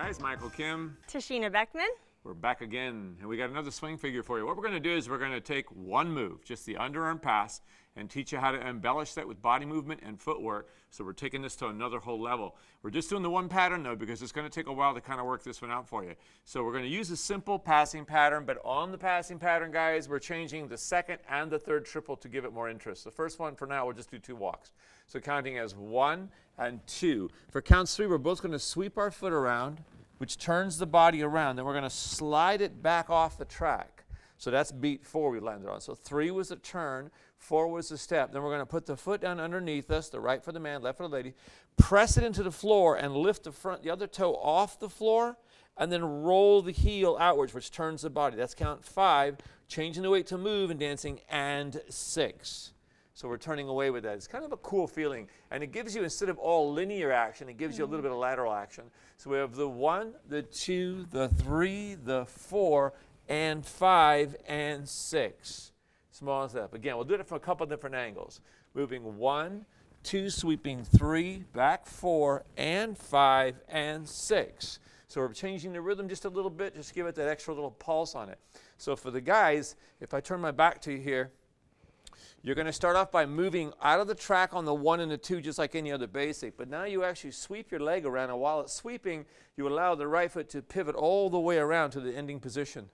guys, Michael Kiehm. Tashina Beckman. We're back again, and we got another swing figure for you. What we're going to do is we're going to take one move, just the underarm pass, and teach you how to embellish that with body movement and footwork. So we're taking this to another whole level. We're just doing the one pattern though, because it's going to take a while to kind of work this one out for you. So we're going to use a simple passing pattern, but on the passing pattern, guys, we're changing the second and the third triple to give it more interest. The first one for now, we'll just do 2 walks. So counting as 1 and 2. For counts 3, we're both going to sweep our foot around, which turns the body around. Then we're going to slide it back off the track. So that's beat 4 we landed on. So 3 was a turn, 4 was a step. Then we're going to put the foot down underneath us, the right for the man, left for the lady, press it into the floor and lift the other toe off the floor, and then roll the heel outwards, which turns the body. That's count 5, changing the weight to move and dancing, and 6. So we're turning away with that. It's kind of a cool feeling. And it gives you, instead of all linear action, it gives you a little bit of lateral action. So we have the 1, the 2, the 3, the 4, and 5, and 6. Small step. Again, we'll do it from a couple different angles. Moving 1, 2, sweeping 3, back 4, and 5, and 6. So we're changing the rhythm just a little bit, just give it that extra little pulse on it. So for the guys, if I turn my back to you here, you're going to start off by moving out of the track on the 1 and the 2 just like any other basic. But now you actually sweep your leg around, and while it's sweeping, you allow the right foot to pivot all the way around to the ending position.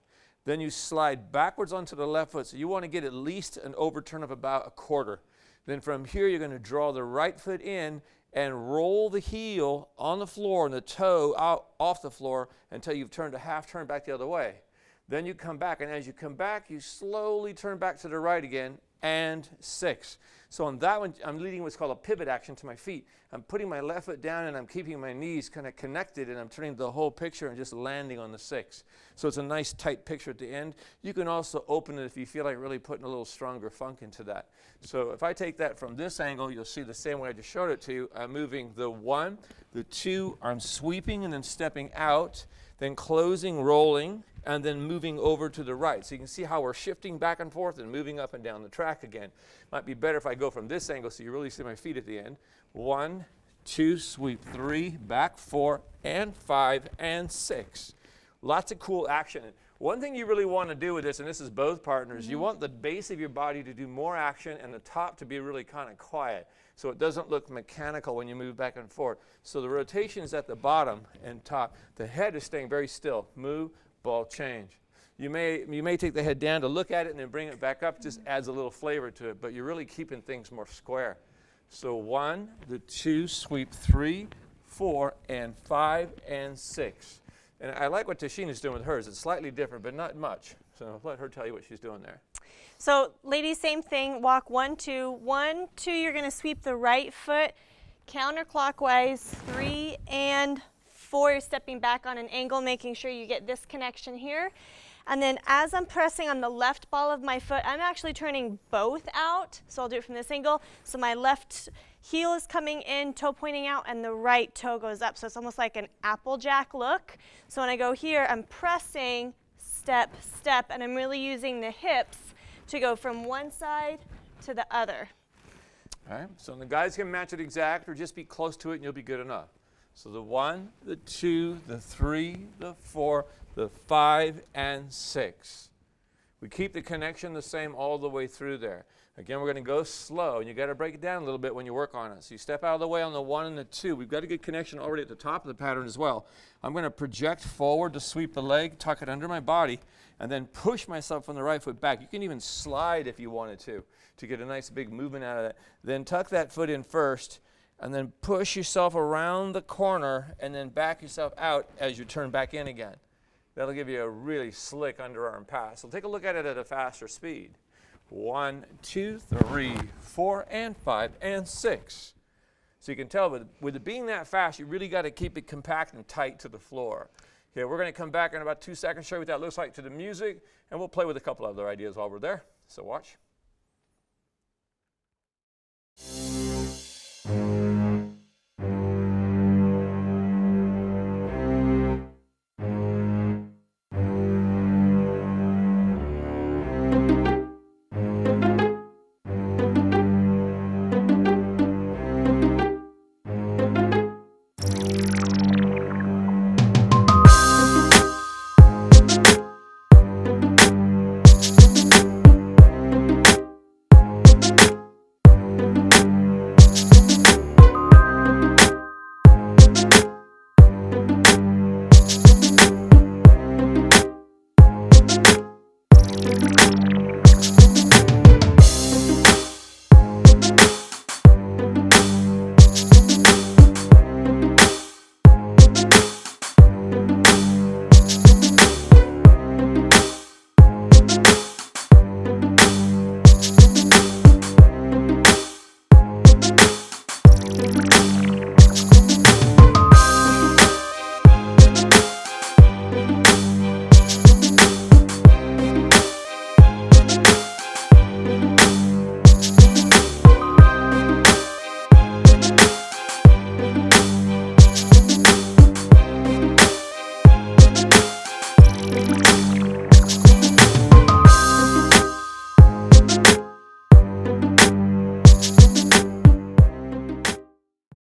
Then you slide backwards onto the left foot. So you want to get at least an overturn of about a quarter. Then from here, you're going to draw the right foot in and roll the heel on the floor and the toe out off the floor until you've turned a half turn back the other way. Then you come back, and as you come back, you slowly turn back to the right again, and 6. So on that one, I'm leading what's called a pivot action to my feet. I'm putting my left foot down, and I'm keeping my knees kind of connected, and I'm turning the whole picture and just landing on the 6. So it's a nice tight picture at the end. You can also open it if you feel like really putting a little stronger funk into that. So if I take that from this angle, you'll see the same way I just showed it to you. I'm moving the 1, the 2, I'm sweeping and then stepping out, then closing, rolling, and then moving over to the right. So you can see how we're shifting back and forth and moving up and down the track again. Might be better if I go from this angle so you really see my feet at the end. 1, 2, sweep 3, back 4, and 5, and 6. Lots of cool action. One thing you really want to do with this, and this is both partners, you want the base of your body to do more action and the top to be really kind of quiet, so it doesn't look mechanical when you move back and forth. So the rotation is at the bottom and top. The head is staying very still. Move, ball, change. You may take the head down to look at it and then bring it back up. Just adds a little flavor to it, but you're really keeping things more square. So 1, the 2, sweep 3, 4, and 5, and 6. And I like what Tashina's doing with hers. It's slightly different, but not much. So let her tell you what she's doing there. So ladies, same thing. Walk 1, 2. 1, 2, you're going to sweep the right foot counterclockwise. 3 and 4, you're stepping back on an angle, making sure you get this connection here. And then as I'm pressing on the left ball of my foot, I'm actually turning both out. So I'll do it from this angle. So my left heel is coming in, toe pointing out, and the right toe goes up. So it's almost like an applejack look. So when I go here, I'm pressing, step, step, and I'm really using the hips to go from one side to the other. All right, so the guys can match it exact or just be close to it and you'll be good enough. So the 1, the 2, the 3, the 4, the 5, and 6. We keep the connection the same all the way through there. Again, we're going to go slow, and you got to break it down a little bit when you work on it. So you step out of the way on the 1 and the 2. We've got a good connection already at the top of the pattern as well. I'm going to project forward to sweep the leg, tuck it under my body, and then push myself from the right foot back. You can even slide if you wanted to get a nice big movement out of that. Then tuck that foot in first, and then push yourself around the corner, and then back yourself out as you turn back in again. That'll give you a really slick underarm pass. So take a look at it at a faster speed. 1, 2, 3, 4, and 5, and 6. So you can tell with it being that fast, you really got to keep it compact and tight to the floor. Okay, we're going to come back in about 2 seconds, show you what that looks like to the music, and we'll play with a couple other ideas while we're there. So watch.